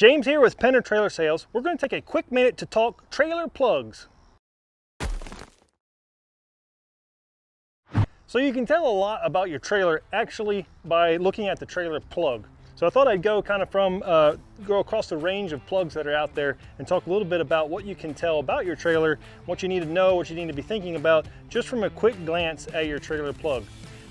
James here with Penner Trailer Sales. We're going to take a quick minute to talk trailer plugs. So you can tell a lot about your trailer actually by looking at the trailer plug. So I thought I'd go go across the range of plugs that are out there and talk a little bit about what you can tell about your trailer, what you need to know, what you need to be thinking about just from a quick glance at your trailer plug.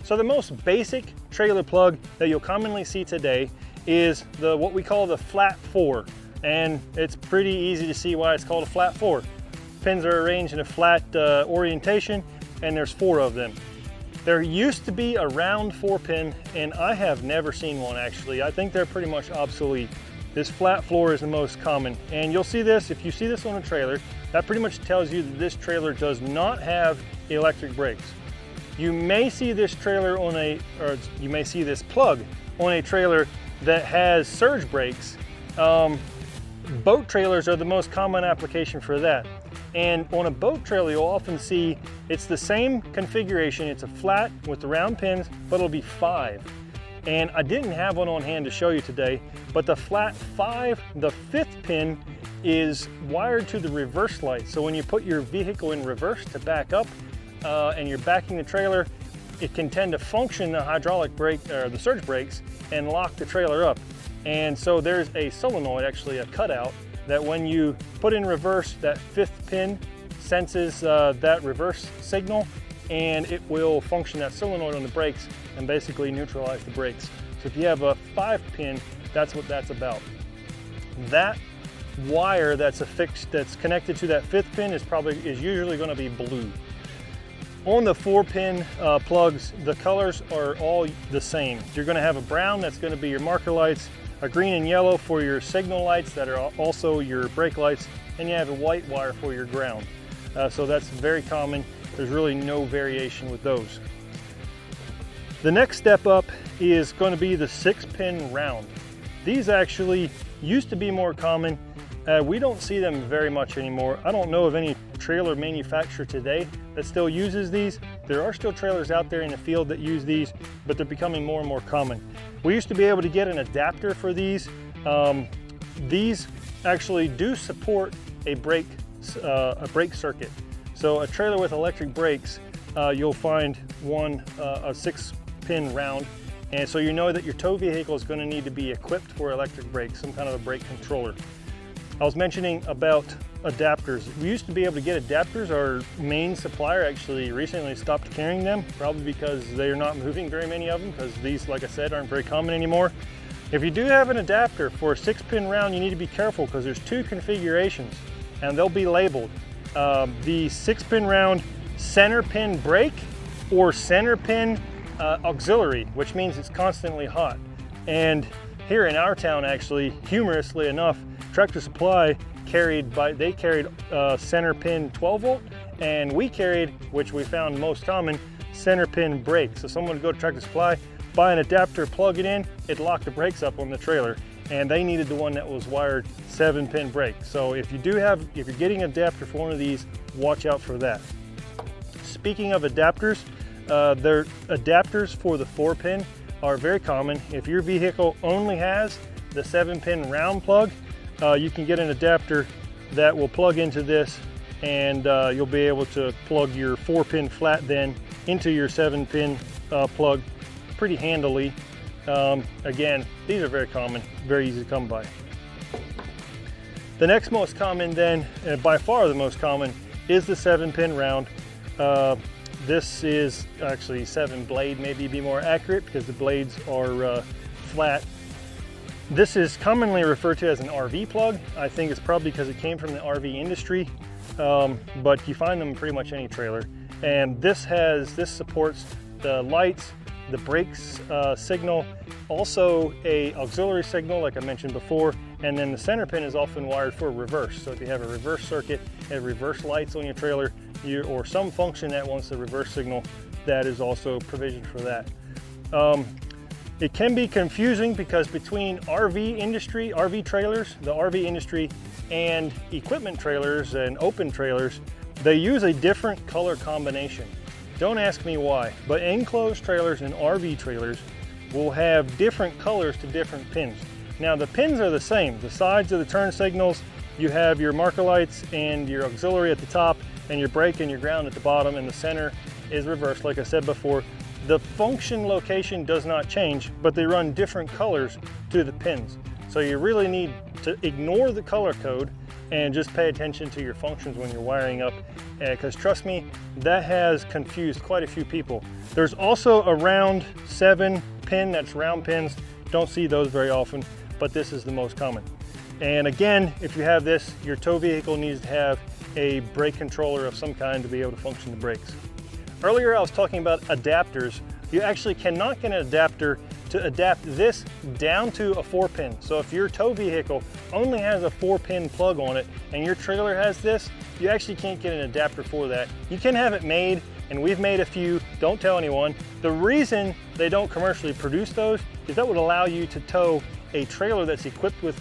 So the most basic trailer plug that you'll commonly see today is what we call the flat 4, and it's pretty easy to see why it's called a flat 4. Pins are arranged in a flat orientation, and there's 4 of them. There used to be a round 4-pin, and I have never seen one actually. I think they're pretty much obsolete. This flat floor is the most common, and you'll see this, if you see this on a trailer, that pretty much tells you that this trailer does not have electric brakes. You may see this trailer you may see this plug on a trailer that has surge brakes. Boat trailers are the most common application for that. And on a boat trailer, you'll often see it's the same configuration. It's a flat with the round pins, but it'll be 5. And I didn't have one on hand to show you today, but the flat 5, the 5th pin is wired to the reverse light. So when you put your vehicle in reverse to back up and you're backing the trailer, it can tend to function the hydraulic brake or the surge brakes and lock the trailer up. And so there's a solenoid, actually a cutout, that when you put in reverse, that 5th pin senses that reverse signal, and it will function that solenoid on the brakes and basically neutralize the brakes. So if you have a 5 pin, that's what that's about. That wire that's connected to that 5th pin is usually going to be blue. On the 4-pin plugs, the colors are all the same. You're going to have a brown that's going to be your marker lights, a green and yellow for your signal lights that are also your brake lights, and you have a white wire for your ground. So that's very common. There's really no variation with those. The next step up is going to be the 6-pin round. These actually used to be more common. We don't see them very much anymore. I don't know of any trailer manufacturer today that still uses these. There are still trailers out there in the field that use these, but they're becoming more and more common. We used to be able to get an adapter for these. These actually do support a brake circuit. So a trailer with electric brakes, you'll find a 6-pin round, and so you know that your tow vehicle is going to need to be equipped for electric brakes, some kind of a brake controller. I was mentioning about adapters. We used to be able to get adapters. Our main supplier actually recently stopped carrying them, probably because they're not moving very many of them, because these, like I said, aren't very common anymore. If you do have an adapter for a 6-pin round, you need to be careful because there's 2 configurations and they'll be labeled. The 6-pin round center pin brake or center pin auxiliary, which means it's constantly hot. And here in our town, actually, humorously enough, Tractor Supply carried center pin 12 volt, and we carried, which we found most common, center pin brake. So someone would go to Tractor Supply, buy an adapter, plug it in, it locked the brakes up on the trailer, and they needed the one that was wired 7-pin brake. So if you're getting an adapter for one of these, watch out for that. Speaking of adapters, their adapters for the 4-pin are very common. If your vehicle only has the 7-pin round plug, you can get an adapter that will plug into this, and you'll be able to plug your 4-pin flat then into your 7-pin plug pretty handily. Again, these are very common, very easy to come by. The next most common then, and by far the most common, is the 7-pin round. This is actually 7-blade, maybe be more accurate, because the blades are flat. This is commonly referred to as an RV plug. I think it's probably because it came from the RV industry, but you find them in pretty much any trailer. And this supports the lights, the brakes signal, also a auxiliary signal like I mentioned before, and then the center pin is often wired for reverse. So if you have a reverse circuit, have reverse lights on your trailer, or some function that wants the reverse signal, that is also provisioned for that. It can be confusing because between RV trailers, the RV industry, and equipment trailers and open trailers, they use a different color combination. Don't ask me why, but enclosed trailers and RV trailers will have different colors to different pins. Now the pins are the same. The sides of the turn signals, you have your marker lights and your auxiliary at the top, and your brake and your ground at the bottom, and the center is reversed like I said before. The function location does not change, but they run different colors to the pins. So you really need to ignore the color code and just pay attention to your functions when you're wiring up, because trust me, that has confused quite a few people. There's also a round 7 pin, that's round pins. Don't see those very often, but this is the most common. And again, if you have this, your tow vehicle needs to have a brake controller of some kind to be able to function the brakes. Earlier I was talking about adapters. You actually cannot get an adapter to adapt this down to a 4-pin. So if your tow vehicle only has a 4-pin plug on it and your trailer has this, you actually can't get an adapter for that. You can have it made, and we've made a few, don't tell anyone. The reason they don't commercially produce those is that would allow you to tow a trailer that's equipped with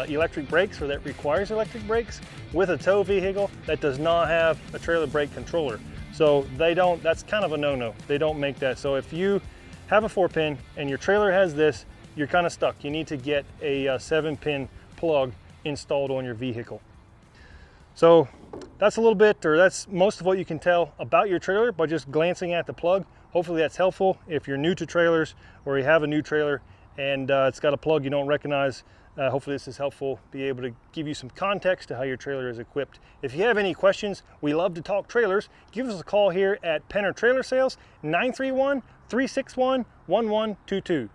electric brakes, or that requires electric brakes, with a tow vehicle that does not have a trailer brake controller. So they don't, that's kind of a no-no. They don't make that. So if you have a 4-pin and your trailer has this, you're kind of stuck. You need to get a 7-pin plug installed on your vehicle. So that's a little bit, or that's most of what you can tell about your trailer by just glancing at the plug. Hopefully that's helpful if you're new to trailers, or you have a new trailer and it's got a plug you don't recognize. Hopefully this is helpful, be able to give you some context to how your trailer is equipped. If you have any questions, we love to talk trailers. Give us a call here at Penner Trailer Sales, 931-361-1122.